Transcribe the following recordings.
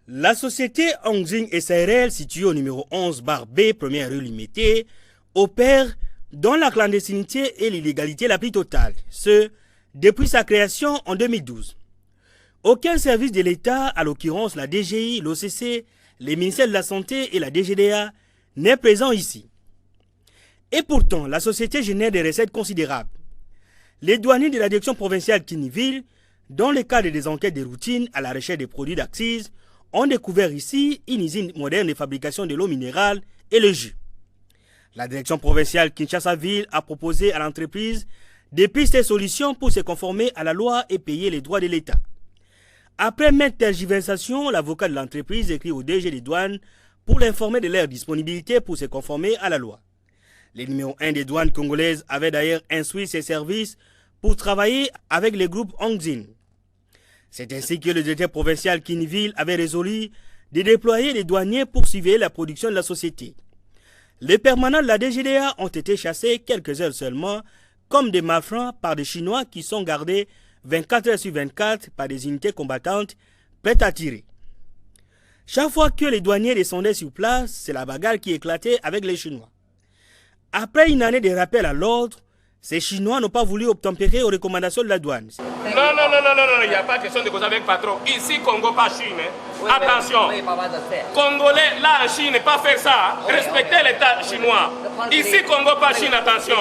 La société Hongxing SARL, située au numéro 11/B, première rue Limété, opère dans la clandestinité et l'illégalité la plus totale, ce, depuis sa création en 2012. Aucun service de l'État, à l'occurrence la DGI, l'OCC, les ministères de la Santé et la DGDA, n'est présent ici. Et pourtant, la société génère des recettes considérables. Les douaniers de la direction provinciale Kiniville, dans le cadre des enquêtes de routine à la recherche des produits d'accise, ont découvert ici une usine moderne de fabrication de l'eau minérale et le jus. La direction provinciale Kinshasa-Ville a proposé à l'entreprise des pistes et solutions pour se conformer à la loi et payer les droits de l'État. Après maintes tergiversations, l'avocat de l'entreprise écrit au DG des douanes pour l'informer de leur disponibilité pour se conformer à la loi. Le numéro 1 des douanes congolaises avait d'ailleurs instruit ses services pour travailler avec le groupe Hongxing. C'est ainsi que le directeur provincial Kiniville avait résolu de déployer les douaniers pour suivre la production de la société. Les permanents de la DGDA ont été chassés quelques heures seulement, comme des malfrats par des Chinois qui sont gardés 24 heures sur 24 par des unités combattantes prêtes à tirer. Chaque fois que les douaniers descendaient sur place, c'est la bagarre qui éclatait avec les Chinois. Après une année de rappel à l'ordre, ces Chinois n'ont pas voulu obtempérer aux recommandations de la douane. Non, il n'y a pas question de causer avec patron. Ici, Congo, pas Chine. Oui, attention, Congolais, là en Chine, pas faire ça. Respectez l'État chinois. Ici, Congo, pas Chine, attention.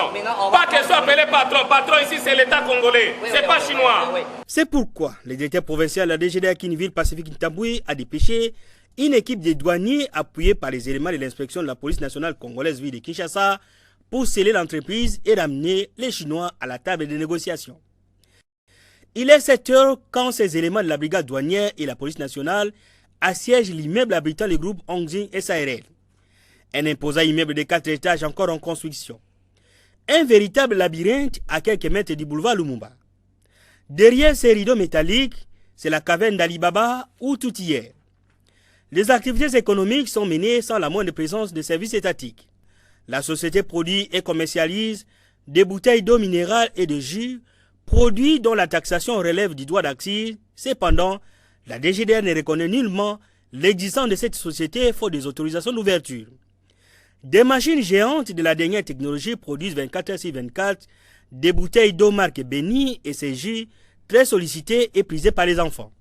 Pas que soit appelé patron. Patron ici, c'est l'État congolais. C'est pas chinois. C'est pourquoi le directeur provincial de la DGDA Kiniville Pacifique Ntaboué a dépêché une équipe de douaniers appuyée par les éléments de l'inspection de la police nationale congolaise ville de Kinshasa pour sceller l'entreprise et ramener les Chinois à la table des négociations. Il est 7 heures quand ces éléments de la brigade douanière et la police nationale assiègent l'immeuble abritant le groupe Hongxing SARL. Un imposant immeuble de 4 étages encore en construction. Un véritable labyrinthe à quelques mètres du boulevard Lumumba. Derrière ces rideaux métalliques, c'est la caverne d'Alibaba où tout y est. Les activités économiques sont menées sans la moindre présence de services étatiques. La société produit et commercialise des bouteilles d'eau minérale et de jus, produits dont la taxation relève du droit d'accise. Cependant, la DGDA ne reconnaît nullement l'existence de cette société faute des autorisations d'ouverture. Des machines géantes de la dernière technologie produisent 24 heures sur 24 des bouteilles d'eau marque Beni et ses jus très sollicités et prisés par les enfants.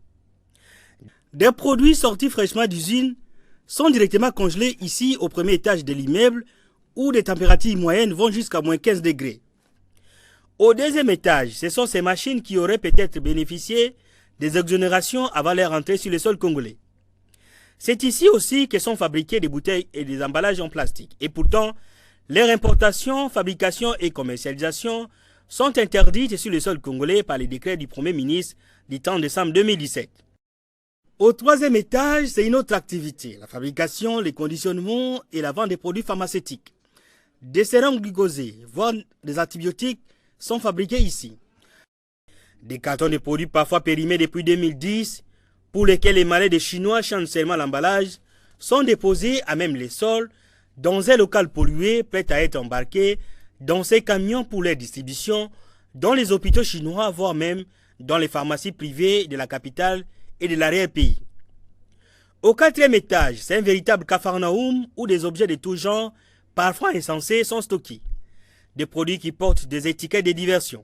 Des produits sortis fraîchement d'usine sont directement congelés ici au premier étage de l'immeuble où les températures moyennes vont jusqu'à moins 15 degrés. Au deuxième étage, ce sont ces machines qui auraient peut-être bénéficié des exonérations avant leur entrée sur le sol congolais. C'est ici aussi que sont fabriquées des bouteilles et des emballages en plastique. Et pourtant, leur importation, fabrication et commercialisation sont interdites sur le sol congolais par les décrets du Premier ministre du 30 décembre 2017. Au troisième étage, c'est une autre activité, la fabrication, le conditionnement et la vente des produits pharmaceutiques. Des sérums glucosés, voire des antibiotiques, sont fabriqués ici. Des cartons de produits parfois périmés depuis 2010, pour lesquels les malais des Chinois changent seulement l'emballage, sont déposés à même les sols, dans un local pollué, prêt à être embarqué dans ces camions pour leur distribution, dans les hôpitaux chinois, voire même dans les pharmacies privées de la capitale et de l'arrière-pays. Au quatrième étage, c'est un véritable capharnaüm où des objets de tout genre, parfois insensés, sont stockés. Des produits qui portent des étiquettes de diversion.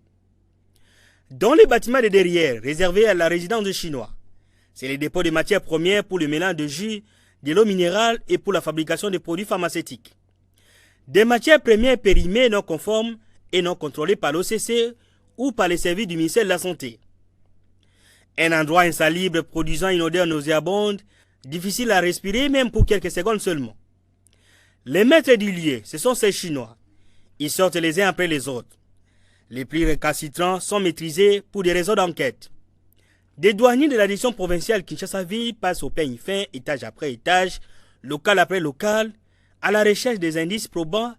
Dans les bâtiments de derrière, réservés à la résidence des Chinois, c'est les dépôts de matières premières pour le mélange de jus, de l'eau minérale et pour la fabrication de produits pharmaceutiques. Des matières premières périmées non conformes et non contrôlées par l'OCC ou par les services du ministère de la Santé. Un endroit insalubre produisant une odeur nauséabonde, difficile à respirer même pour quelques secondes seulement. Les maîtres du lieu, ce sont ces Chinois. Ils sortent les uns après les autres. Les plus récalcitrants sont maîtrisés pour des raisons d'enquête. Des douaniers de la direction provinciale Kinshasa-Ville passent au peigne fin, étage après étage, local après local, à la recherche des indices probants